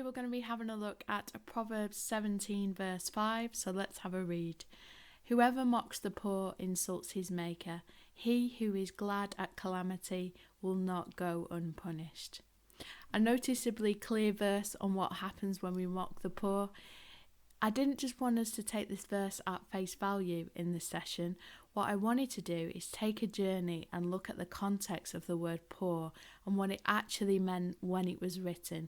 we're going to be having a look at Proverbs 17 verse 5, so let's have a read. Whoever mocks the poor insults his maker. He who is glad at calamity will not go unpunished. A noticeably clear verse on what happens when we mock the poor. I didn't just want us to take this verse at face value in this session. What I wanted to do is take a journey and look at the context of the word poor and what it actually meant when it was written.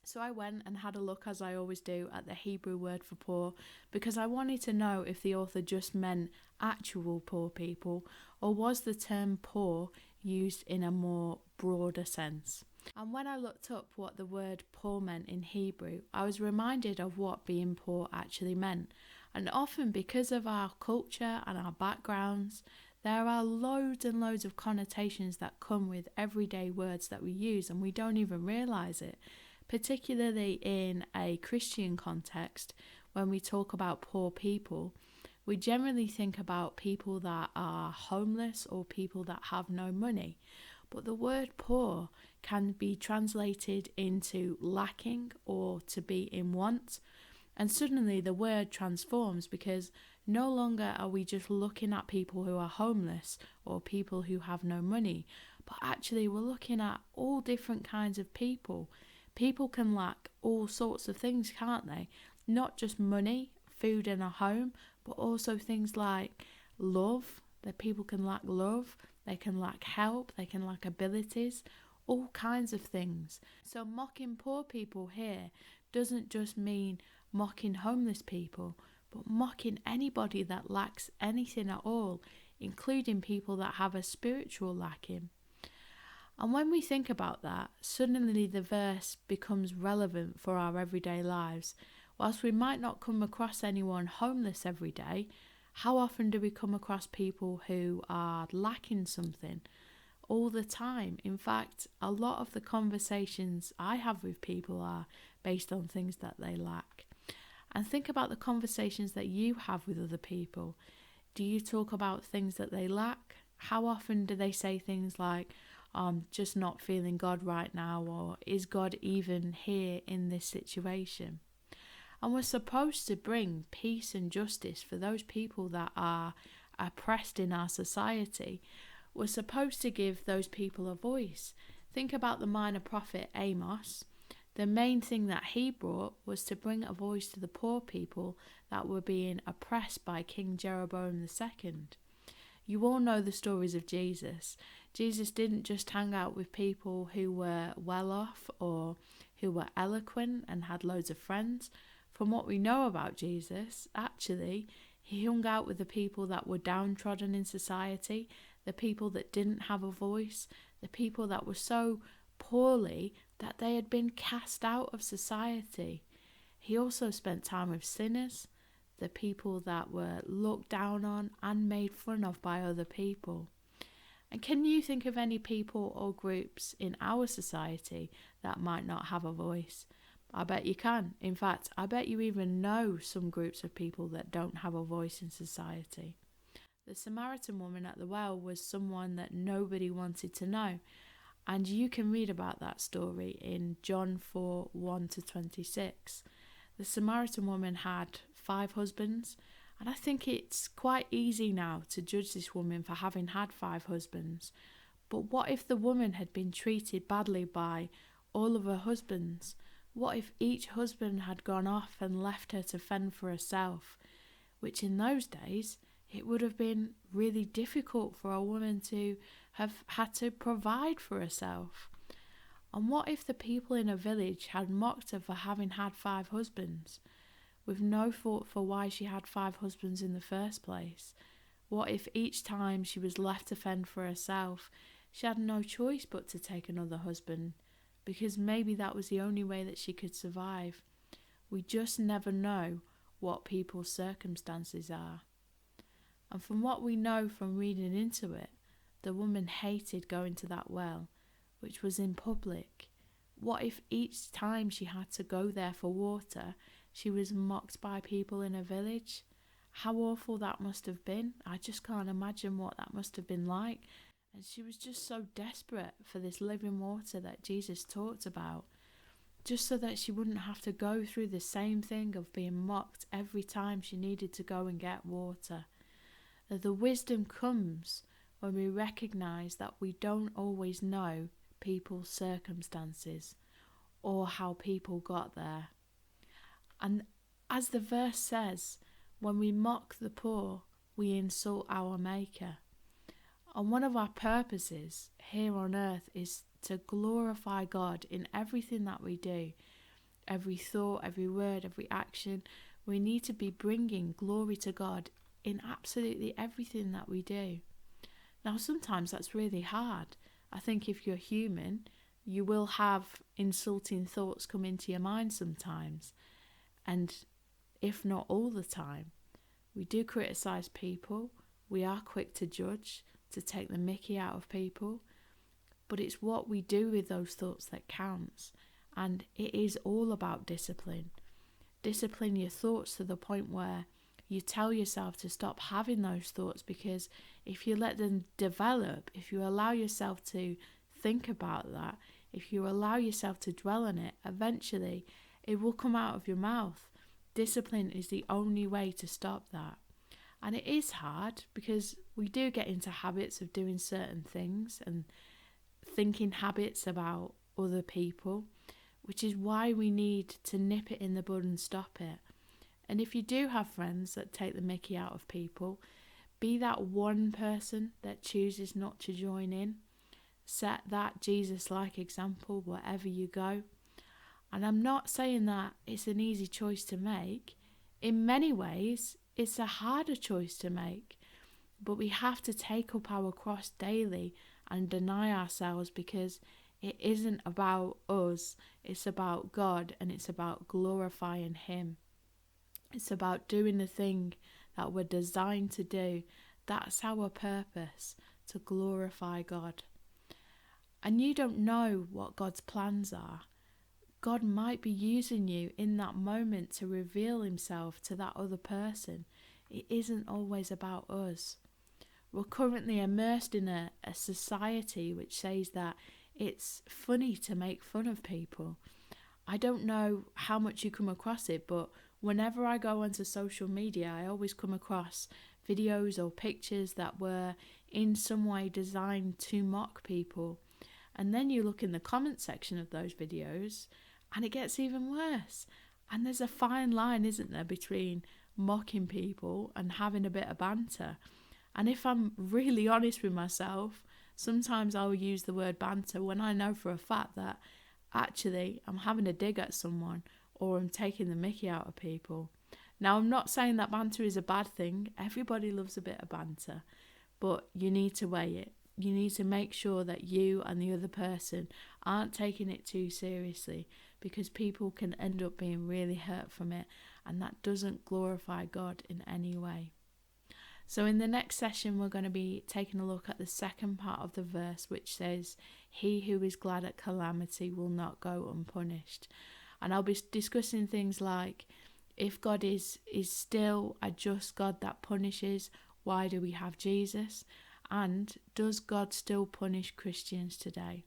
So I went and had a look, as I always do, at the Hebrew word for poor, because I wanted to know if the author just meant actual poor people, or was the term poor used in a more broader sense. And when I looked up what the word poor meant in Hebrew, I was reminded of what being poor actually meant. And often, because of our culture and our backgrounds, there are loads and loads of connotations that come with everyday words that we use and we don't even realise it. Particularly in a Christian context, when we talk about poor people, we generally think about people that are homeless or people that have no money. But the word poor can be translated into lacking or to be in want. And suddenly the word transforms, because no longer are we just looking at people who are homeless or people who have no money, but actually we're looking at all different kinds of people. People can lack all sorts of things, can't they? Not just money, food and a home, but also things like love. That people can lack love, they can lack help, they can lack abilities, all kinds of things. So mocking poor people here doesn't just mean mocking homeless people, but mocking anybody that lacks anything at all, including people that have a spiritual lacking. And when we think about that, suddenly the verse becomes relevant for our everyday lives. Whilst we might not come across anyone homeless every day, how often do we come across people who are lacking something? All the time. In fact, a lot of the conversations I have with people are based on things that they lack. And think about the conversations that you have with other people. Do you talk about things that they lack? How often do they say things like, I'm just not feeling God right now, or is God even here in this situation? And we're supposed to bring peace and justice for those people that are oppressed in our society. We're supposed to give those people a voice. Think about the minor prophet Amos. The main thing that he brought was to bring a voice to the poor people that were being oppressed by King Jeroboam II. You all know the stories of Jesus. Jesus didn't just hang out with people who were well off or who were eloquent and had loads of friends. From what we know about Jesus, actually, he hung out with the people that were downtrodden in society, the people that didn't have a voice, the people that were so poorly that they had been cast out of society. He also spent time with sinners, the people that were looked down on and made fun of by other people. And can you think of any people or groups in our society that might not have a voice? I bet you can. In fact, I bet you even know some groups of people that don't have a voice in society. The Samaritan woman at the well was someone that nobody wanted to know. And you can read about that story in John 4, 1-26. The Samaritan woman had 5 husbands, and I think it's quite easy now to judge this woman for having had 5 husbands. But what if the woman had been treated badly by all of her husbands? What if each husband had gone off and left her to fend for herself? Which in those days, it would have been really difficult for a woman to have had to provide for herself. And what if the people in a village had mocked her for having had 5 husbands, with no thought for why she had 5 husbands in the first place? What if each time she was left to fend for herself, she had no choice but to take another husband, because maybe that was the only way that she could survive? We just never know what people's circumstances are. And from what we know from reading into it, the woman hated going to that well, which was in public. What if each time she had to go there for water, she was mocked by people in a village? How awful that must have been. I just can't imagine what that must have been like. And she was just so desperate for this living water that Jesus talked about. just so that she wouldn't have to go through the same thing of being mocked every time she needed to go and get water. The wisdom comes when we recognise that we don't always know people's circumstances or how people got there. And as the verse says, when we mock the poor, we insult our Maker. And one of our purposes here on earth is to glorify God in everything that we do. Every thought, every word, every action. We need to be bringing glory to God in absolutely everything that we do. Now, sometimes that's really hard. I think if you're human, you will have insulting thoughts come into your mind sometimes. And if not all the time, we do criticise people. We are quick to judge, to take the mickey out of people. But it's what we do with those thoughts that counts. And it is all about discipline. Discipline your thoughts to the point where you tell yourself to stop having those thoughts, because if you let them develop, if you allow yourself to think about that, if you allow yourself to dwell on it, eventually it will come out of your mouth. Discipline is the only way to stop that. And it is hard because we do get into habits of doing certain things and thinking habits about other people, which is why we need to nip it in the bud and stop it. And if you do have friends that take the mickey out of people, be that one person that chooses not to join in. Set that Jesus-like example wherever you go. And I'm not saying that it's an easy choice to make. In many ways, it's a harder choice to make. But we have to take up our cross daily and deny ourselves, because it isn't about us. It's about God, and it's about glorifying Him. It's about doing the thing that we're designed to do. That's our purpose, to glorify God. And you don't know what God's plans are. God might be using you in that moment to reveal Himself to that other person. It isn't always about us. We're currently immersed in a society which says that it's funny to make fun of people. I don't know how much you come across it, but whenever I go onto social media, I always come across videos or pictures that were in some way designed to mock people. And then you look in the comment section of those videos and it gets even worse. And there's a fine line, isn't there, between mocking people and having a bit of banter. And if I'm really honest with myself, sometimes I'll use the word banter when I know for a fact that actually I'm having a dig at someone or I'm taking the mickey out of people. Now, I'm not saying that banter is a bad thing. Everybody loves a bit of banter, but you need to weigh it. You need to make sure that you and the other person aren't taking it too seriously, because people can end up being really hurt from it, and that doesn't glorify God in any way. So in the next session, we're going to be taking a look at the second part of the verse, which says, "He who is glad at calamity will not go unpunished." And I'll be discussing things like, if God is still a just God that punishes, why do we have Jesus? And does God still punish Christians today?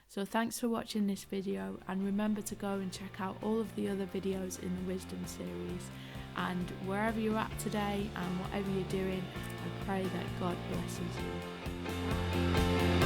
So thanks for watching this video, and remember to go and check out all of the other videos in the Wisdom series. And wherever you're at today and whatever you're doing, I pray that God blesses you.